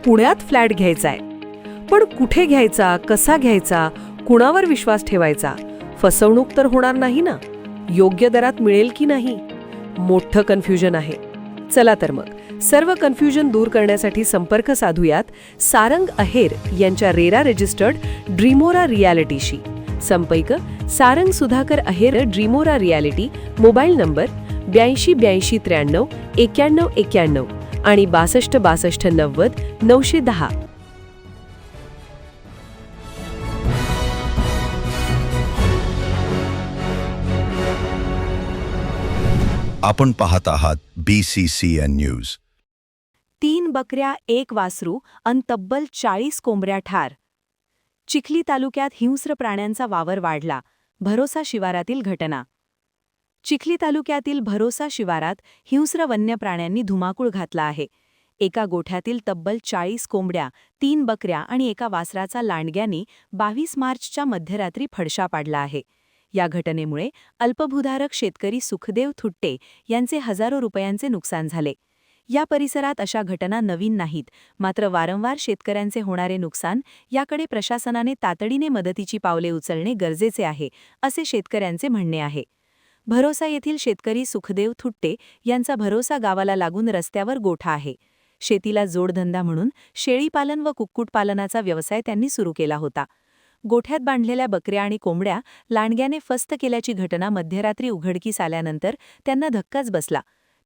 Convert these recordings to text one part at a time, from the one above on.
पुण्यात फ्लॅट घ्यायचा आहे. पण कुठे घ्यायचा, कसा घ्यायचा, कुणावर विश्वास ठेवायचा? फसवणूक तर होणार नाही ना? योग्य दरात मिळेल की नाही? मोठं कन्फ्युजन आहे. चला तर मग सर्व कन्फ्युजन दूर करण्यासाठी संपर्क साधूयात सारंग अहेर यांच्या रेरा रजिस्टर्ड ड्रीमोरा रियालिटीशी. संपर्क सारंग सुधाकर अहेर, ड्रीमोरा रियालिटी, मोबाईल नंबर 82 83 91 91 आणि 62 62 90 910. आपण पाहत आहात BCCN न्यूज. 3 बकऱ्या, 1 वासरू अन तब्बल 40 कोंबड्या ठार. चिखली तालुक्यात हिंस्र प्राण्यांचा वावर वाढला. भरोसा शिवारातील घटना. चिखली तालुक्यातील भरोसा शिवारात हिंस्र वन्य प्राण्यांनी धुमाकूळ घातला आहे. एका गोठ्यातील तब्बल 40 कोंबड्या, 3 बकऱ्या आणि एका वासराचा लांडग्यानी 22 मार्चच्या मध्यरात्री फडशा पाडला आहे. या घटनेमुळे अल्पभूधारक शेतकरी सुखदेव थुट्टे यांचे हजारो रुपयांचे नुकसान झाले. या परिसरात अशा घटना नवीन नाहीत, मात्र वारंवार शेतकऱ्यांचे होणारे नुकसान याकडे प्रशासनाने तातडीने मदतीची पावले उचलणे गरजेचे आहे, असे शेतकऱ्यांचे म्हणणे आहे. भरोसा येथील शेतकरी सुखदेव थुट्टे यांचा भरोसा गावाला लागून रस्त्यावर गोठा आहे. शेतीला जोडधंदा म्हणून शेळीपालन व कुक्कुटपालनाचा व्यवसाय त्यांनी सुरू केला होता. गोठ्यात बांधलेल्या बकऱ्या आणि कोंबड्या लांडग्याने फस्त केल्याची घटना मध्यरात्री उघडकीस आल्यानंतर त्यांना धक्काच बसला.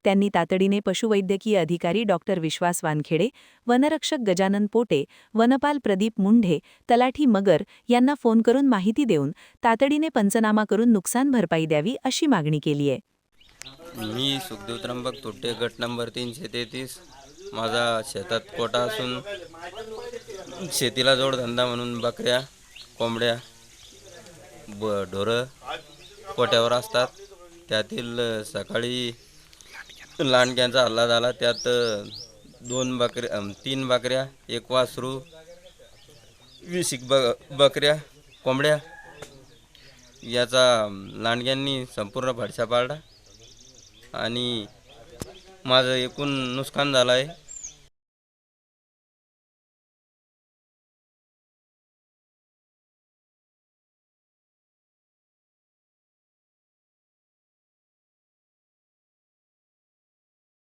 त्यांनी तातडीने पशुवैद्यकीय अधिकारी डॉक्टर विश्वास वानखेडे, वनरक्षक गजानन पोटे, वनपाल प्रदीप मुंढे, तलाठी मगर यांना फोन करून माहिती देऊन तातडीने पंचनामा करून नुकसान भरपाई द्यावी अशी मागणी केली आहे. मी सुखदेव त्र्यंबक थुट्टे, गट नंबर 333. माझा शेतात कोटा असून शेतीला जोडधंदा म्हणून बकऱ्या, कोंबड्या, ढोरं कोट्यावर असतात. त्यातील सकाळी लांडग्यांचा हल्ला झाला. त्यात 3 बकऱ्या, 1 वासरू, 20 बकऱ्या, कोंबड्या याचा लांडग्यांनी संपूर्ण फडशा पाडला आणि माझं एकूण नुकसान झालं आहे